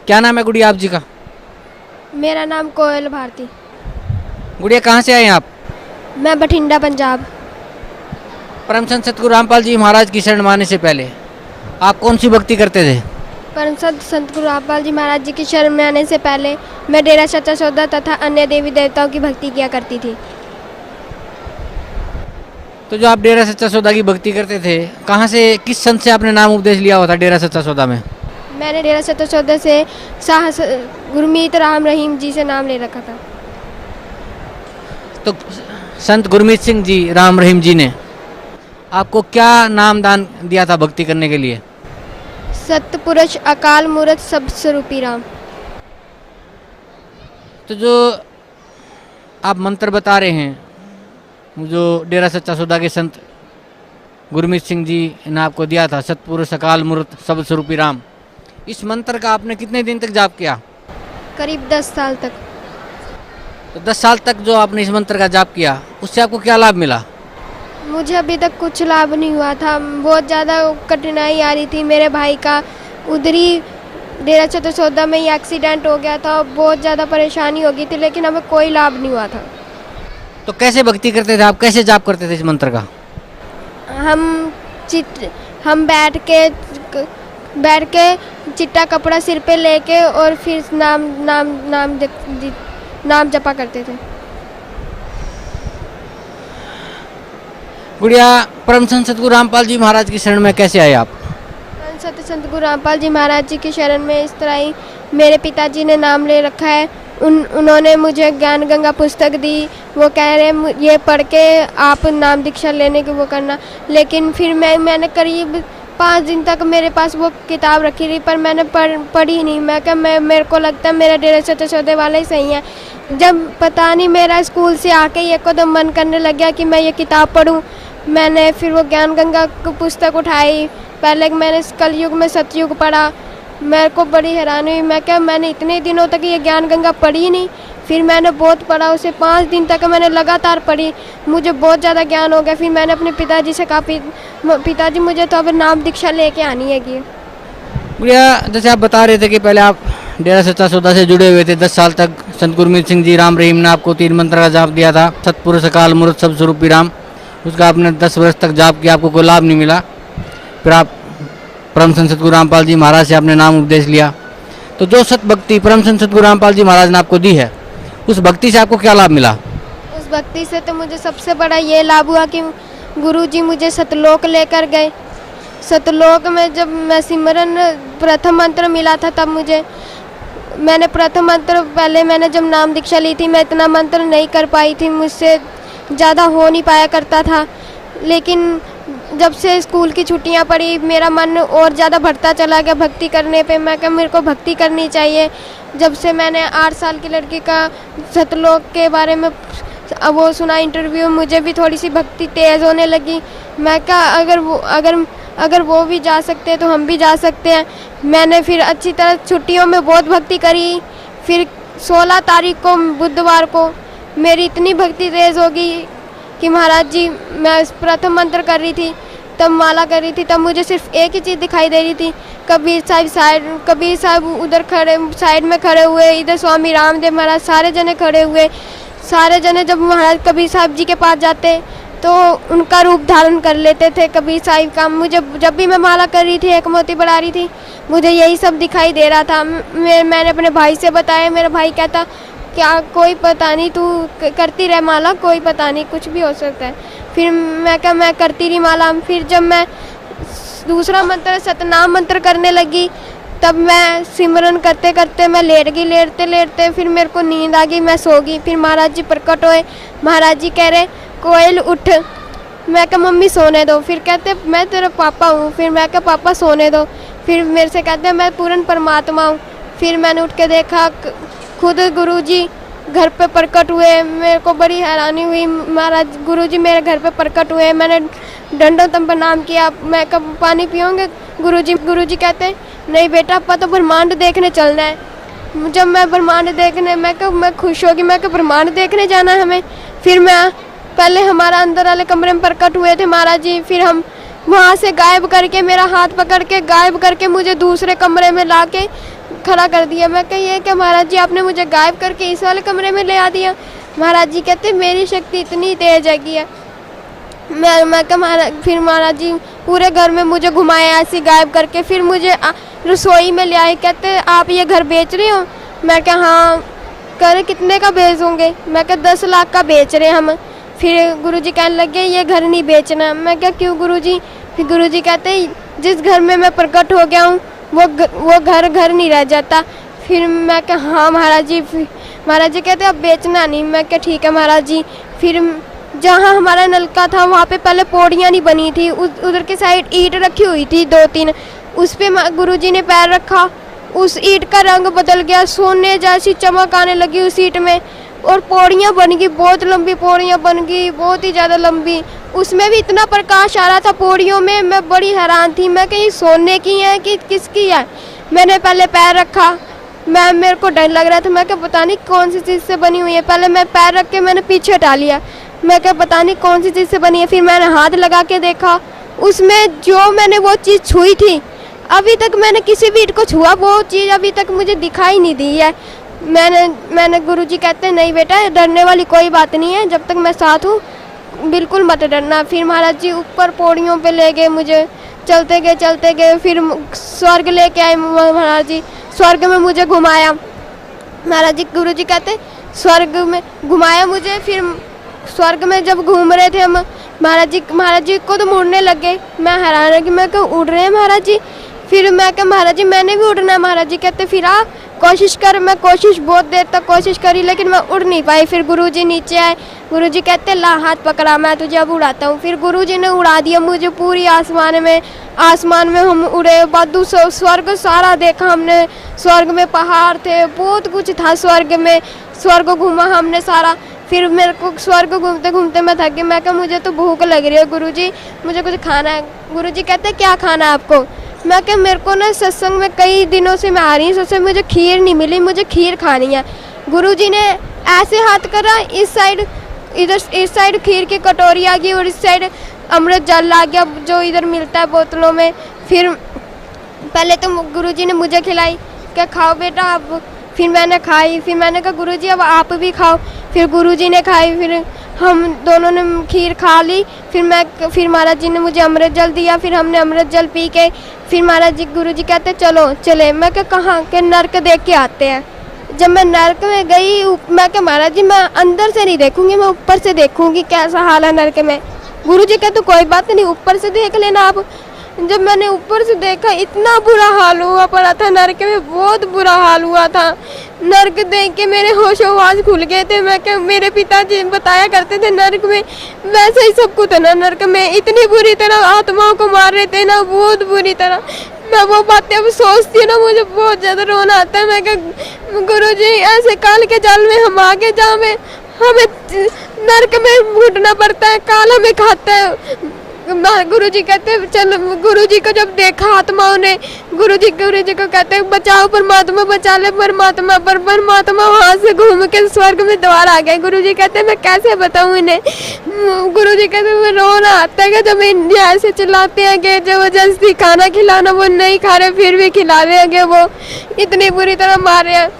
क्या नाम है गुड़िया आप जी का? मेरा नाम कोयल भारती। गुड़िया कहाँ से आए हैं आप? मैं बठिंडा पंजाब। परम संत सतगुरु रामपाल जी महाराज की शरण में आने से पहले आप कौन सी भक्ति करते थे? परम संत संत गुरु रामपाल जी महाराज जी की शरण में आने से पहले मैं डेरा सच्चा सौदा तथा अन्य देवी देवताओं की भक्ति किया करती थी। तो जो आप डेरा सच्चा सौदा की भक्ति करते थे, कहाँ से, किस संत से आपने नाम उपदेश लिया हुआ था डेरा सच्चा सौदा में? मैंने डेरा सच्चा सौदा से साहस गुरमीत राम रहीम जी से नाम ले रखा था। तो संत गुरमीत सिंह जी राम रहीम जी ने आपको क्या नाम दान दिया था भक्ति करने के लिए? सतपुरुष अकाल मूर्त सब स्वरूपी राम। तो जो आप मंत्र बता रहे हैं, जो डेरा सच्चा सौदा के संत गुरमीत सिंह जी ने आपको दिया था, सतपुरुष अकाल मूर्त सब स्वरूपी राम, इस मंत्र का आपने कितने दिन तक जाप किया? करीब 10 साल तक। तो 10 साल तक जो आपने इस मंत्र का जाप किया, उससे आपको क्या लाभ मिला? मुझे अभी तक कुछ लाभ नहीं हुआ था। बहुत ज़्यादा कठिनाई आ रही थी। मेरे भाई का उधरी डेरा सच्चा सौदा में ही एक्सीडेंट हो गया था। बहुत ज़्यादा परेशानी हो गई थी, लेकिन हमें कोई लाभ नहीं हुआ था। तो कैसे भक्ति करते थे आप, कैसे जाप करते थे इस मंत्र का? हम बैठ के चिट्टा कपड़ा सिर पे लेके और फिर नाम जपा करते थे। गुड़िया, परम संत सतगुरु रामपाल जी महाराज की शरण में कैसे आए आप? संत गुरु रामपाल जी महाराज जी की शरण में इस तरह ही मेरे पिताजी ने नाम ले रखा है। उन्होंने मुझे ज्ञान गंगा पुस्तक दी। वो कह रहे ये पढ़ के आप नाम दीक्षा लेने की वो करना। लेकिन फिर मैंने करीब 5 दिन तक मेरे पास वो किताब रखी रही, पर मैंने पढ़ी नहीं। मैं क्या मेरे को लगता है मेरा डेरा सच्चा सौदे वाला ही सही है। जब पता नहीं मेरा स्कूल से आके ही एकदम मन करने लग गया कि मैं ये किताब पढूं। मैंने फिर वो ज्ञान गंगा की पुस्तक उठाई। पहले मैंने कलयुग में सतयुग पढ़ा। मेरे को बड़ी हैरानी हुई। मैं क्या मैंने इतने दिनों तक ये ज्ञान गंगा पढ़ी नहीं। फिर मैंने बहुत पढ़ा, उसे 5 दिन तक मैंने लगातार पढ़ी। मुझे बहुत ज़्यादा ज्ञान हो गया। फिर मैंने अपने पिताजी से कहा, पिताजी मुझे तो अब नाम दीक्षा लेके आनी है कि। गुड़िया, जैसे आप बता रहे थे कि पहले आप डेरा सच्चा सौदा से जुड़े हुए थे 10 साल तक, संत गुरमीत सिंह जी राम रहीम ने आपको 3 मंत्र का जाप दिया था, सतपुरुष अकाल मूर्त सब स्वरूपी राम। उसका आपने 10 वर्ष तक जाप किया, आपको कोई लाभ नहीं मिला। फिर आप परम संत सतगुरु रामपाल जी महाराज से आपने नाम उपदेश लिया। तो जो सत भक्ति परम संत सतगुरु रामपाल जी महाराज ने आपको दी है, उस भक्ति से आपको क्या लाभ मिला? उस भक्ति से तो मुझे सबसे बड़ा ये लाभ हुआ कि गुरुजी मुझे सतलोक लेकर गए। सतलोक में जब मैं सिमरन प्रथम मंत्र मिला था, तब मैंने प्रथम मंत्र पहले मैंने जब नाम दीक्षा ली थी, मैं इतना मंत्र नहीं कर पाई थी, मुझसे ज़्यादा हो नहीं पाया करता था। लेकिन जब से स्कूल की छुट्टियां पड़ी, मेरा मन और ज़्यादा बढ़ता चला गया भक्ति करने पे। मैं क्या मेरे को भक्ति करनी चाहिए। जब से मैंने 8 साल की लड़की का सतलोक के बारे में वो सुना इंटरव्यू, मुझे भी थोड़ी सी भक्ति तेज़ होने लगी। मैं क्या अगर वो भी जा सकते हैं तो हम भी जा सकते हैं। मैंने फिर अच्छी तरह छुट्टियों में बहुत भक्ति करी। फिर 16 तारीख को बुधवार को मेरी इतनी भक्ति तेज़ हो गई कि महाराज जी, मैं प्रथम मंत्र कर रही थी, तब माला कर रही थी, तब मुझे सिर्फ एक ही चीज़ दिखाई दे रही थी। कबीर साहब उधर खड़े साइड में खड़े हुए, इधर स्वामी रामदेव महाराज, सारे जने खड़े हुए। सारे जने जब महाराज कबीर साहब जी के पास जाते तो उनका रूप धारण कर लेते थे कबीर साहिब का। मुझे जब भी मैं माला कर रही थी, एक मोती बढ़ा रही थी, मुझे यही सब दिखाई दे रहा था। मैंने अपने भाई से बताया। मेरा भाई कहता, क्या कोई पता नहीं, तू करती रह माला, कोई पता नहीं, कुछ भी हो सकता है। फिर मैं करती रही माला। फिर जब मैं दूसरा मंत्र सतनाम मंत्र करने लगी, तब मैं सिमरन करते करते मैं लेट गई। लेटते लेटते फिर मेरे को नींद आ गई, मैं सो गई। फिर महाराज जी प्रकट हुए। महाराज जी कह रहे, कोयल उठ। मैं कहा मम्मी सोने दो। फिर कहते मैं तेरा पापा हूँ। फिर मैं कहा पापा सोने दो। फिर मेरे से कहते मैं पूर्ण परमात्मा हूँ। फिर मैंने उठ के देखा, खुद गुरुजी घर पे प्रकट हुए। मेरे को बड़ी हैरानी हुई। महाराज गुरुजी मेरे घर पे प्रकट हुए। मैंने दंडोतम प्रणाम किया। मैं कब पानी पियोगे गुरुजी कहते नहीं बेटा, अपा तो ब्रह्मांड देखने चलना है। जब मैं ब्रह्मांड देखने, मैं खुश होगी। मैं ब्रह्मांड देखने जाना है हमें। फिर मैं पहले हमारा अंदर वाले कमरे में प्रकट हुए थे महाराज जी। फिर हम वहाँ से गायब करके, मेरा हाथ पकड़ के गायब करके मुझे दूसरे कमरे में ला के खड़ा कर दिया। मैं कही है कि महाराज जी आपने मुझे गायब करके इस वाले कमरे में ले आ दिया। महाराज जी कहते मेरी शक्ति इतनी तेज है कि मैं कहा महाराज, फिर महाराज जी पूरे घर में मुझे घुमाए ऐसे गायब करके, फिर मुझे रसोई में ले आए। कहते आप ये घर बेच रहे हो? मैं कहा हाँ। कह कितने का बेचोगे? मैं कहा 10 लाख का बेच रहे हम। फिर गुरुजी कहने लगे ये घर नहीं बेचना। मैं कहा क्यों गुरुजी? फिर गुरुजी कहते जिस घर में मैं प्रकट हो गया हूँ वो घर नहीं रह जाता। फिर मैं कहा हाँ महाराज जी। महाराज जी कहते अब बेचना नहीं। मैं कहा ठीक है महाराज जी। फिर जहाँ हमारा नलका था वहाँ पे पहले पौड़ियाँ नहीं बनी थी, उधर के साइड ईंट रखी हुई थी 2-3, उस पे गुरुजी ने पैर रखा, उस ईंट का रंग बदल गया, सोने जैसी चमक आने लगी उस ईंट में, और पौड़ियाँ बन गई, बहुत लंबी पौड़ियाँ बन गई, बहुत ही ज़्यादा लंबी। उसमें भी इतना प्रकाश आ रहा था पौड़ियों में, मैं बड़ी हैरान थी। मैं कहीं सोने की है कि किसकी है? मैंने पहले पैर रखा, मेरे को डर लग रहा था। मैं क्या पता नहीं कौन सी चीज़ से बनी हुई है। पहले मैं पैर रख के मैंने पीछे हटा लिया। मैं क्या पता नहीं कौन सी चीज़ से बनी है। फिर मैंने हाथ लगा के देखा, उसमें जो मैंने वो चीज़ छुई थी, अभी तक मैंने किसी भी ईंट को छुआ वो चीज़ अभी तक मुझे दिखाई नहीं दी है। मैंने गुरुजी कहते हैं नहीं बेटा डरने वाली कोई बात नहीं है, जब तक मैं साथ हूँ बिल्कुल मत डरना। फिर महाराज जी ऊपर पौड़ियों पे ले गए मुझे, चलते गए। फिर स्वर्ग लेके आए महाराज जी, स्वर्ग में मुझे घुमाया महाराज जी। गुरुजी कहते स्वर्ग में घुमाया मुझे। फिर स्वर्ग में जब घूम रहे थे हम, महाराज जी को तो मुड़ने लगे। मैं हैरान है कि मैं क्यों उड़ रहे हैं महाराज जी। फिर मैं कहा महाराज जी मैंने भी उड़ना है। महाराज जी कहते फिर आ कोशिश कर। मैं कोशिश बहुत देर तक कोशिश करी लेकिन मैं उड़ नहीं पाई। फिर गुरुजी नीचे आए, गुरुजी कहते ला हाथ पकड़ा, मैं तुझे अब उड़ाता हूँ। फिर गुरुजी ने उड़ा दिया मुझे पूरी आसमान में हम उड़े। बादू स्वर्ग सारा देखा हमने, स्वर्ग में पहाड़ थे, बहुत कुछ था स्वर्ग में, स्वर्ग घूमा हमने सारा। फिर मेरे को स्वर्ग घूमते घूमते मैं थक गई। मैं कहा मुझे तो भूख लग रही है गुरुजी, मुझे कुछ खाना है। गुरुजी कहते क्या खाना है आपको? मैं कहा मेरे को ना सत्संग में कई दिनों से मैं आ रही हूँ, सत्संग मुझे खीर नहीं मिली, मुझे खीर खानी है। गुरुजी ने ऐसे हाथ करा, इस साइड खीर की कटोरी आ गई और इस साइड अमृत जल आ गया जो इधर मिलता है बोतलों में। फिर पहले तो गुरुजी ने मुझे खिलाई, क्या खाओ बेटा आप। फिर मैंने खाई। फिर मैंने कहा गुरुजी अब आप भी खाओ। फिर गुरुजी ने खाई, फिर हम दोनों ने खीर खा ली। फिर महाराज जी ने मुझे अमृत जल दिया। फिर हमने अमृत जल पी के फिर महाराज जी गुरुजी कहते चलो चले। मैं क्या कहाँ के? नर्क देख के आते हैं। जब मैं नर्क में गई, मैं क्या महाराज जी मैं अंदर से नहीं देखूंगी, मैं ऊपर से देखूंगी कैसा हाल है नर्क में। गुरुजी कहते कोई बात नहीं ऊपर से देख लेना आप। जब मैंने ऊपर से देखा इतना बुरा हाल हुआ पड़ा था नर्क में, बहुत बुरा हाल हुआ था। नर्क देख के मेरे होश-ओ-हवास खुल गए थे। मैं क्या मेरे पिताजी बताया करते थे नर्क में वैसे ही सब कुछ है ना, नर्क में इतनी बुरी तरह आत्माओं को मार रहे थे ना, बहुत बुरी तरह। मैं वो बातें अब सोचती हूँ ना मुझे बहुत ज़्यादा रोना आता है। मैं क्या गुरुजी ऐसे काल के जाल में हम आगे जहाँ में हमें नर्क में घुटना पड़ता है, काल हमें खाता है। गुरुजी कहते चलो, गुरुजी को जब देखा आत्माओं ने, गुरुजी को कहते बचाओ परमात्मा, बचा ले परमात्मा। पर परमात्मा वहाँ से घूम के स्वर्ग में द्वार आ गए। गुरुजी कहते मैं कैसे बताऊँ इन्हें। गुरुजी कहते मैं रोना आता है जब इंडिया ऐसे चिल्लाते हैं कि जबरदस्ती खाना खिलाना वो नहीं खा रहे फिर भी खिला रहे हैं, वो इतनी बुरी तरह मार रहे हैं।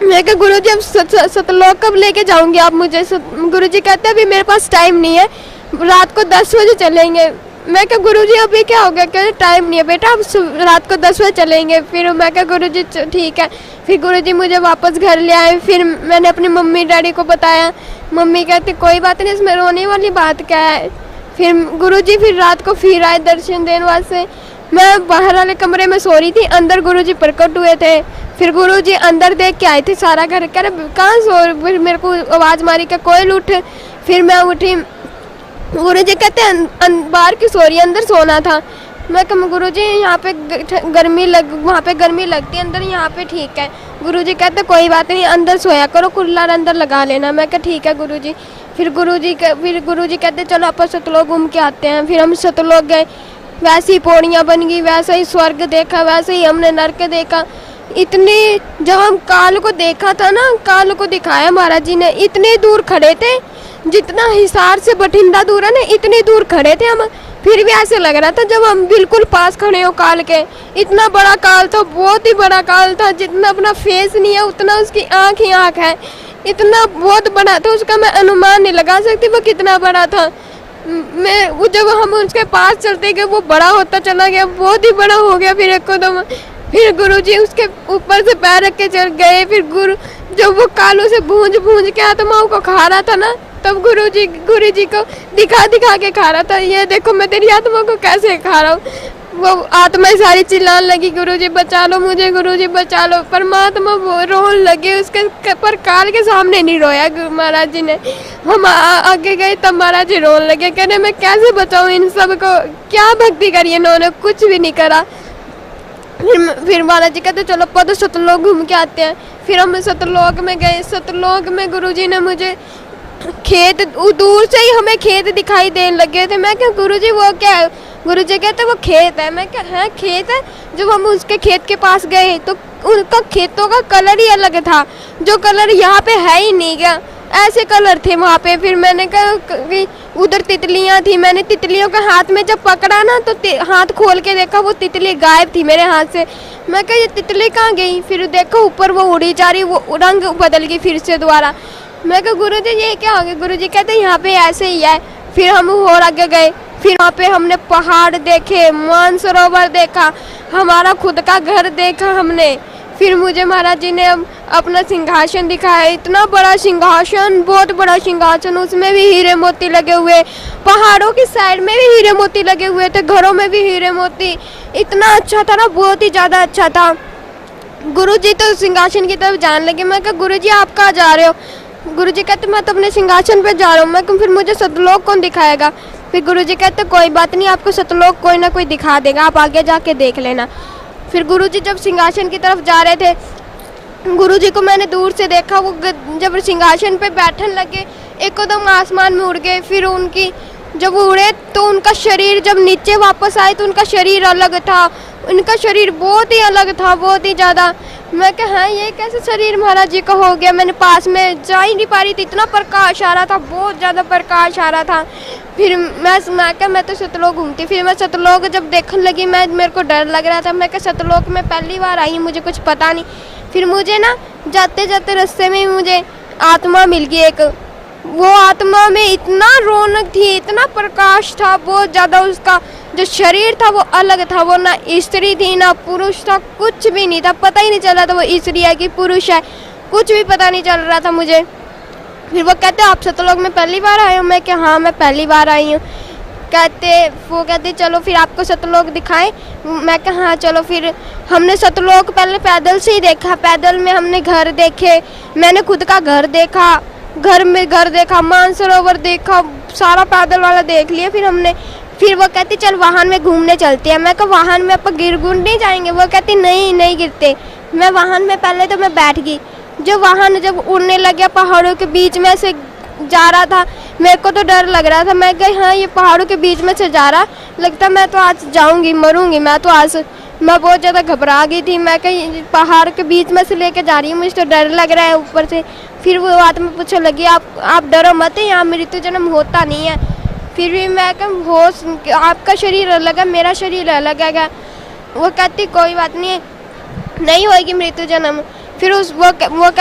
मैं कहा गुरुजी अब सतलोक कब लेके जाऊंगे आप मुझे? गुरुजी कहते अभी मेरे पास टाइम नहीं है, रात को 10 बजे चलेंगे। मैं क्या गुरुजी अभी क्या हो गया? कहते टाइम नहीं है बेटा, अब रात को 10 बजे चलेंगे। फिर मैं क्या गुरुजी ठीक है। फिर गुरुजी मुझे वापस घर ले आए। फिर मैंने अपनी मम्मी डैडी को बताया। मम्मी कहते कोई बात नहीं, इसमें रोने वाली बात क्या है। फिर गुरुजी फिर रात को फिर आए दर्शन देने वास्ते। मैं बाहर वाले कमरे में सो रही थी, अंदर गुरुजी प्रकट हुए थे। फिर गुरुजी अंदर देख के आए थे सारा घर, कह रहे कहाँ सो। फिर मेरे को आवाज़ मारी कि कोयल उठ। फिर मैं उठी। गुरुजी कहते बाहर की सो रही, अंदर सोना था। मैं कहा गुरुजी यहाँ पे वहाँ पे गर्मी लगती है, अंदर यहाँ पे ठीक है। गुरुजी कहते कोई बात नहीं अंदर सोया करो, कूलर अंदर लगा लेना। मैं कहा ठीक है गुरुजी। फिर गुरुजी कहते चलो आप सतलोक घूम के आते हैं। फिर हम सतलोक गए, वैसी पौड़ियाँ बन गई, वैसा ही स्वर्ग देखा, वैसे ही हमने नरक देखा। इतनी जब हम काल को देखा था ना, काल को दिखाया महाराज जी ने, इतने दूर खड़े थे जितना हिसार से बठिंडा दूर है ना, इतनी दूर खड़े थे हम। फिर भी ऐसे लग रहा था जब हम बिल्कुल पास खड़े हो काल के। इतना बड़ा काल था, बहुत ही बड़ा काल था, जितना अपना फेस नहीं है उतना उसकी आँख ही आँख है। इतना बहुत बड़ा था, उसका मैं अनुमान नहीं लगा सकती वो कितना बड़ा था। मैं वो जब हम उसके पास चलते गए वो बड़ा होता चला गया, बहुत ही बड़ा हो गया। फिर एकदम फिर गुरुजी उसके ऊपर से पैर रख के चल गए। फिर गुरु जब वो कालों से भूंज भूंज के आत्माओं को खा रहा था ना, तब गुरु जी को दिखा दिखा के खा रहा था, ये देखो मैं तेरी आत्मा को कैसे खा रहा हूँ। वो आत्माएं सारी चिल्लाने लगी, गुरुजी बचा लो मुझे, गुरुजी बचा लो। परमात्मा वो रोने लगे, उसके पर काल के सामने नहीं रोया महाराज जी ने। हम आगे गए तब महाराज जी रोने लगे, कहने मैं कैसे बचाऊं इन सब को, क्या भक्ति करी इन्होंने, कुछ भी नहीं करा। फिर महाराज जी कहते चलो पद सतलोक घूम के आते हैं। फिर हम सतलोक में गए। सतलोक में गुरुजी ने मुझे खेत, दूर से ही हमें खेत दिखाई देने लगे थे। मैं क्या गुरुजी वो क्या है? गुरुजी कहते वो खेत है। मैं क्या है खेत है? जब हम उसके खेत के पास गए तो उनका खेतों का कलर ही अलग था, जो कलर यहाँ पे है ही नहीं क्या, ऐसे कलर थे वहाँ पे। फिर मैंने कहा उधर तितलियाँ थी, मैंने तितलियों के हाथ में जब पकड़ा ना तो हाथ खोल के देखा वो तितली गायब थी मेरे हाथ से। मैं कहा ये तितली कहाँ गई? फिर देखो ऊपर वो उड़ी जा रही, वो रंग बदल गई फिर से दोबारा। मैं कहा गुरुजी ये क्या हो गया? गुरुजी कहते यहाँ पे ऐसे ही है। फिर हम और आगे गए, फिर वहाँ पे हमने पहाड़ देखे, मानसरोवर देखा, हमारा खुद का घर देखा हमने। फिर मुझे महाराज जी ने अपना सिंहासन दिखाया, इतना बड़ा सिंहासन, बहुत बड़ा सिंहासन, उसमें भी हीरे मोती लगे हुए, पहाड़ों की साइड में भी हीरे मोती लगे हुए थे, घरों में भी हीरे मोती। इतना अच्छा था ना, बहुत ही ज़्यादा अच्छा था। गुरुजी तो सिंहासन की तरफ जाने लगे। मैं कहा गुरुजी आप कहाँ जा रहे हो? गुरुजी कहते मैं तो अपने सिंहासन पे जा रहा हूँ। मैं फिर मुझे सतलोक कौन दिखाएगा? फिर गुरुजी कहते कोई बात नहीं, आपको सतलोक कोई ना कोई दिखा देगा, आप आगे जाके देख लेना। फिर गुरुजी जब सिंहासन की तरफ जा रहे थे, गुरुजी को मैंने दूर से देखा, वो जब सिंहासन पे बैठने लगे एकदम आसमान में उड़ गए। फिर उनकी जब उड़े तो उनका शरीर जब नीचे वापस आए तो उनका शरीर अलग था, उनका शरीर बहुत ही अलग था, बहुत ही ज़्यादा। मैं कहा हाँ ये कैसे शरीर महाराज जी का हो गया? मैंने पास में जा ही नहीं पा रही थी, इतना प्रकाश आ रहा था, बहुत ज़्यादा प्रकाश आ रहा था। फिर मैं तो सतलोक घूमती। फिर मैं सतलोक जब देखने लगी, मेरे को डर लग रहा था। मैं क्या सतलोक में पहली बार आई, मुझे कुछ पता नहीं। फिर मुझे ना जाते जाते रास्ते में मुझे आत्मा मिल गई एक। वो आत्मा में इतना रौनक थी, इतना प्रकाश था, बहुत ज़्यादा। उसका जो शरीर था वो अलग था, वो ना स्त्री थी ना पुरुष था, कुछ भी नहीं था, पता ही नहीं चल रहा था वो स्त्री है कि पुरुष है, कुछ भी पता नहीं चल रहा था मुझे। फिर वो कहते आप सतलोक में पहली बार आए हो? मैं क्या हाँ मैं पहली बार आई हूँ। वो कहते चलो फिर आपको सतलोक दिखाएं। मैं कहा हाँ चलो। फिर हमने सतलोक पहले पैदल से ही देखा, पैदल में हमने घर देखे, मैंने खुद का घर देखा, घर देखा, मानसरोवर देखा, सारा पैदल वाला देख लिया। फिर वो कहती चल वाहन में घूमने चलते हैं। मैं कहा वाहन में आप गिर नहीं जाएंगे? वो कहती नहीं गिरते। मैं वाहन में पहले तो मैं बैठ गई। जो वाहन जब उड़ने लगे पहाड़ों के बीच में से जा रहा था, मेरे को तो डर लग रहा था। मैं गई हाँ ये पहाड़ों के बीच में से जा रहा, लगता मैं तो आज जाऊंगी, मरूंगी मैं तो आज। मैं बहुत ज़्यादा घबरा गई थी। मैं कहीं पहाड़ के बीच में से लेके जा रही हूँ, मुझे तो डर लग रहा है ऊपर से। फिर वो आत्मा पूछने लगी आप डरो मत, यहाँ मृत्यु जन्म होता नहीं है। फिर भी मैं होश, आपका शरीर अलग है, मेरा शरीर अलग है। वो कहती कोई बात नहीं होगी मृत्यु जन्म। फिर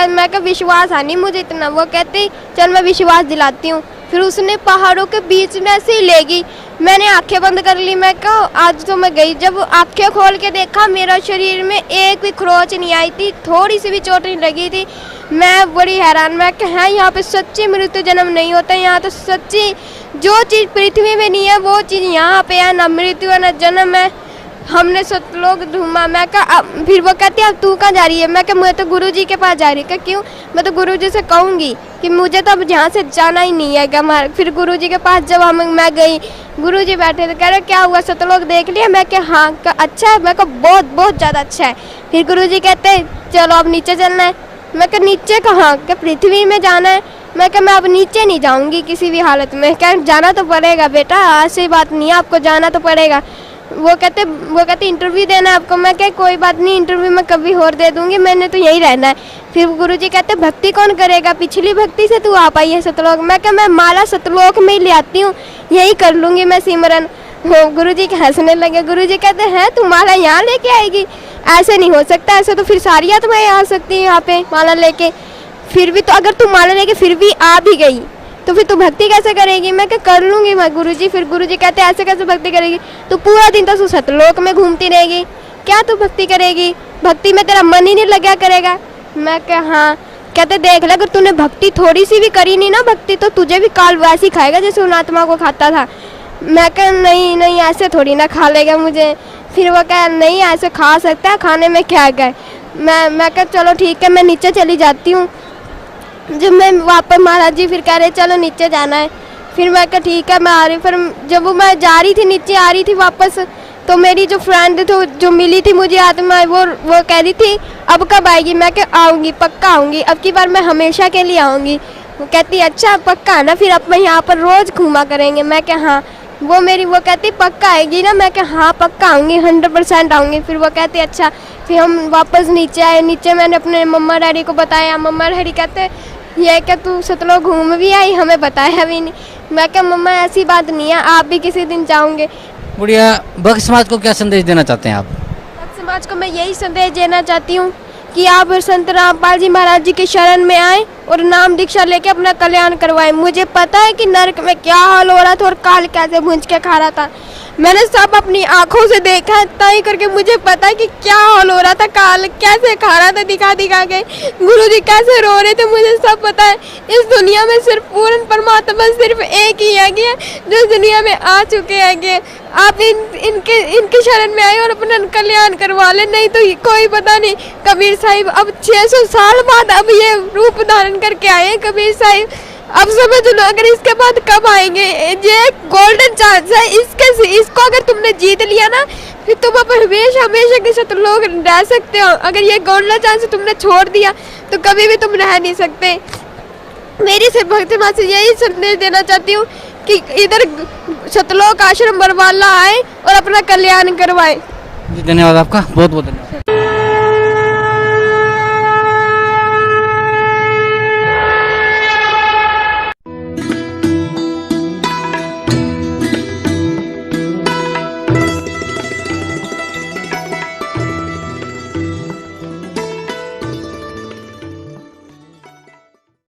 मैं का विश्वास आनी मुझे इतना। वो कहती चल मैं विश्वास दिलाती हूँ। फिर उसने पहाड़ों के बीच में से ही ले गई। मैंने आंखें बंद कर ली। मैं कहा आज तो मैं गई। जब आंखें खोल के देखा मेरा शरीर में एक भी खरोच नहीं आई थी, थोड़ी सी भी चोट नहीं लगी थी। मैं बड़ी हैरान। मैं कहा यहाँ पे सच्ची मृत्यु जन्म नहीं होता, यहाँ तो सच्ची जो चीज़ पृथ्वी में नहीं है वो चीज़ यहाँ पे है, ना मृत्यु है ना जन्म है। हमने सतलोक घूमा। मैं कहा फिर वो कहती है अब तू कहाँ जा रही है? मैं कहा मैं तो गुरुजी के पास जा रही हूँ। क्यों? मैं तो गुरुजी से कहूँगी कि मुझे तो अब यहाँ से जाना ही नहीं है। फिर गुरुजी के पास जब मैं गई, गुरुजी बैठे थे, कह रहे क्या हुआ सतलोक देख लिया? मैं क्या हाँ अच्छा है। मैं कहा बहुत ज़्यादा अच्छा है। फिर गुरुजी कहते चलो अब नीचे चलना है। मैं कहा नीचे कहाँ? क्या पृथ्वी में जाना है? मैं कहा मैं अब नीचे नहीं जाऊँगी किसी भी हालत में। क्या जाना तो पड़ेगा बेटा, ऐसी बात नहीं है, आपको जाना तो पड़ेगा। वो कहते इंटरव्यू देना है आपको। मैं क्या कोई बात नहीं, इंटरव्यू मैं कभी और दे दूंगी, मैंने तो यही रहना है। फिर गुरुजी कहते भक्ति कौन करेगा? पिछली भक्ति से तू आ पाई है सतलोक। मैं क्या मैं माला सतलोक में ही ले आती हूँ, यही कर लूँगी मैं सिमरन। वो गुरुजी के हंसने लगे। गुरुजी कहते हैं तू माला यहाँ लेके आएगी, ऐसे नहीं हो सकता, ऐसे तो फिर सारी आत्माएं आ सकती हैं यहाँ पे माला लेके। फिर भी तो अगर तू माला लेके फिर भी आ भी गई तो फिर तू भक्ति कैसे करेगी? मैं क्या कर लूँगी मैं गुरुजी। फिर गुरुजी कहते हैं ऐसे कैसे भक्ति करेगी, तू पूरा दिन तो सतलोक में घूमती रहेगी, क्या तू भक्ति करेगी? भक्ति में तेरा मन ही नहीं लगा करेगा। मैं क्या हाँ। कहते देख ले, अगर तूने भक्ति थोड़ी सी भी करी नहीं ना भक्ति, तो तुझे भी काल वैसी खाएगा जैसे उन आत्मा को खाता था। मैं कहा नहीं नहीं, ऐसे थोड़ी ना खा लेगा मुझे। फिर वो कहा नहीं ऐसे खा सकता है, खाने में क्या गए। मैं कहा चलो ठीक है, मैं नीचे चली जाती हूँ। जब मैं वापस महाराज जी फिर कह रहे चलो नीचे जाना है, फिर मैं कहा ठीक है मैं आ रही। फिर जब वो मैं जा रही थी नीचे आ रही थी वापस, तो मेरी जो फ्रेंड थी जो मिली थी मुझे आत्मा, वो कह रही थी अब कब आएगी? मैं क्या आऊँगी, पक्का आऊँगी, अब की बार मैं हमेशा के लिए आऊँगी। वो कहती अच्छा पक्का ना, फिर अब मैं यहाँ पर रोज़ घूमा करेंगे। मैं क्या हाँ। वो कहती पक्का आएगी ना? मैं क्या हाँ पक्का आऊँगी, 100% आऊँगी। फिर वो कहती अच्छा। फिर हम वापस नीचे आए। नीचे मैंने अपने मम्मा डैडी को बताया। मम्मा डैडी कहते ये क्या तू सतलोक घूम भी आई, हमें बताया भी नहीं। मैं क्या मम्मा ऐसी बात नहीं है, आप भी किसी दिन जाओगे। बुढ़िया, भक्त समाज को क्या संदेश देना चाहते हैं आप? भक्त समाज को मैं यही संदेश देना चाहती हूँ कि आप संत रामपाल जी महाराज जी के शरण में आए और नाम दीक्षा लेके अपना कल्याण करवाएं। मुझे पता है कि नरक में क्या हाल हो रहा था और काल कैसे भूंज के खा रहा था। मैंने सब अपनी आंखों से देखा है, ताई करके मुझे पता है कि क्या हाल हो रहा था, काल कैसे खा रहा था दिखा दिखा के, गुरुजी कैसे रो रहे थे, मुझे सब पता है। इस दुनिया में सिर्फ पूर्ण परमात्मा सिर्फ एक ही है जो इस दुनिया में आ चुके हैं। आप इनके शरण में आए और अपना कल्याण करवा ले, नहीं तो कोई पता नहीं। कबीर साहिब अब 600 साल बाद अब ये रूप धारण करके आए हैं कबीर साहिब। अब समझ लो अगर इसके बाद कब आएंगे, ये गोल्डन चांस है इसको अगर तुमने जीत लिया ना, फिर तुम अब हमेशा हमेशा के साथ लोग रह सकते हो। अगर ये गोल्डन चांस तुमने छोड़ दिया तो कभी भी तुम रह नहीं सकते। मेरी से भक्ति माँ से यही संदेश देना चाहती हूँ कि इधर सतलोक आश्रम बरवाला आए और अपना कल्याण करवाए। जी धन्यवाद आपका, बहुत बहुत धन्यवाद।